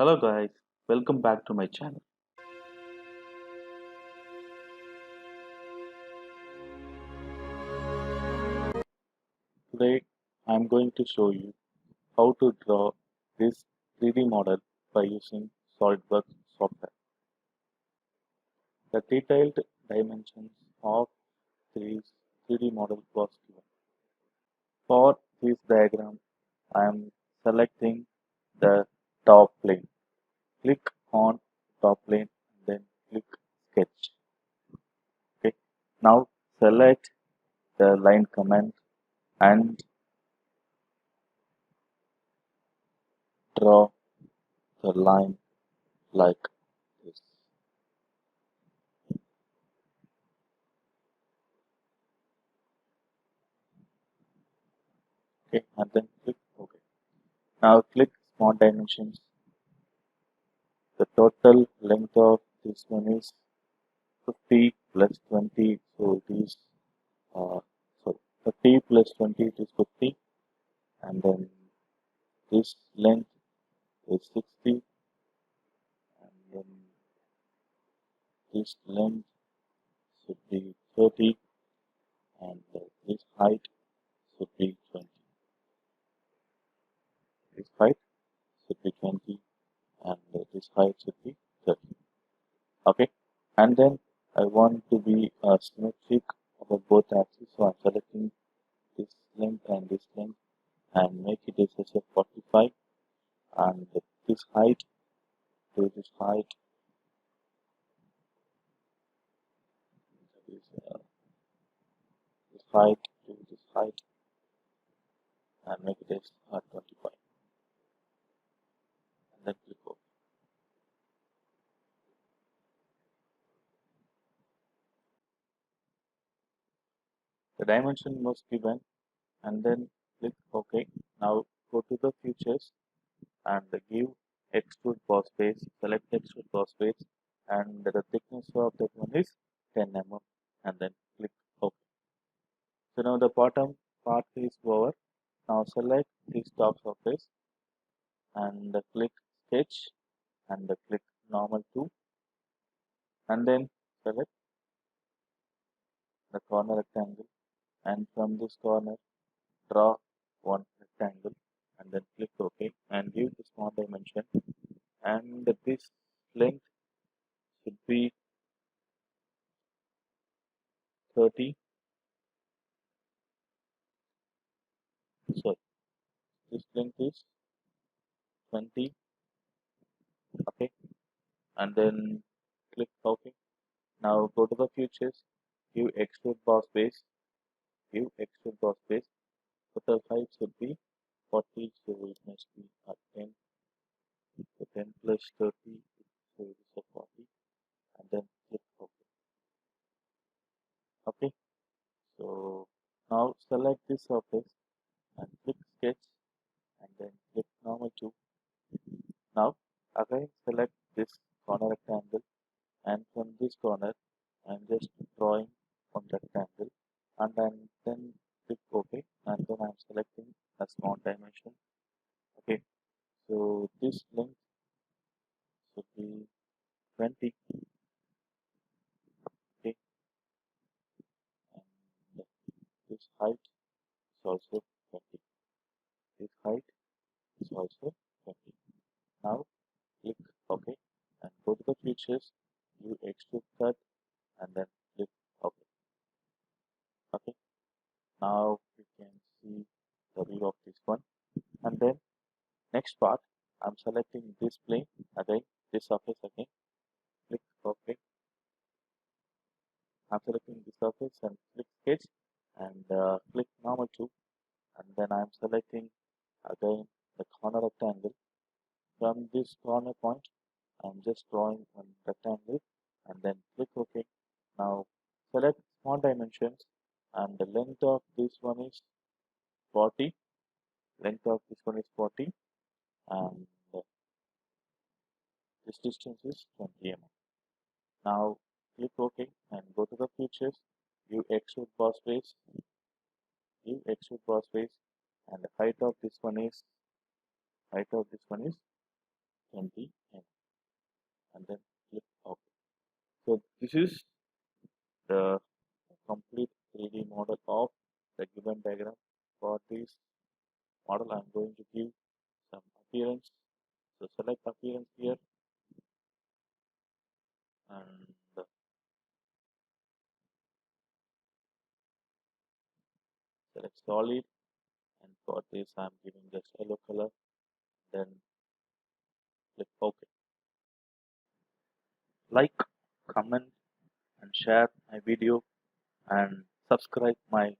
Hello guys, welcome back to my channel. Today I am going to show you how to draw this 3D model by using SolidWorks software. The detailed dimensions of this 3D model was given. For this diagram, I am selecting the top plane. Click on top plane and then click sketch. Okay. Now select the line command and draw the line like this. Okay, and then click OK. Now click smart dimensions. The total length of this one is 50 plus 20, so it is uh, so 50 plus 20 it is 50, and then this length is 60, and then this length should be 30, and this height should be 20. This height should be 20, and this height should be 30. Okay, and then I want to be symmetric over both axes, so I'm selecting this length and this length and make it as a 45, and this height to this height is this height to this height, and make it as 25, and then click OK. The dimension was given, and then click OK. Now go to the features and give extrude boss face, select extrude boss face, and the thickness of that one is 10 mm, and then click OK. So now the bottom part is over. Now select this top surface and click sketch and click normal 2, and then select the corner rectangle, and from this corner draw one rectangle and then click OK and give the small dimension, and this length should be 30. So this length is 20. Okay, and then click OK. Now go to the features, give extrude boss base, give extrude boss base. Total height should be 40, so it must be at 10. So 10 plus 30, so it is a 40, and then click OK. Okay, so now select this surface and click sketch and then click normal 2. Now again select this corner rectangle, and from this corner I'm just drawing one rectangle, and then click OK, and then I'm selecting a small dimension. Okay, so this length should be 20. Okay, and this height is also 20. This height is also 20. Now click OK and go to the features, view extrude cut, and then click OK. Okay, now you can see the view of this one, and then next part I'm selecting this plane again, this surface again, click OK. I'm selecting the surface and click sketch and click normal 2, and then I'm selecting again the corner rectangle. From this corner point I'm just drawing one rectangle and then click OK. Now select small dimensions, and the length of this one is 40. Length of this one is 40, and this distance is 20 mm. Now click OK and go to the features, view extrude boss face, view extrude boss face, and the height of this one is 20 mm and then click OK. So this is the complete 3D model of the given diagram. For this model, I'm going to give some appearance. So select appearance here and select solid. And for this, I'm giving just yellow color. Then click OK. Like, comment, and share my video and subscribe my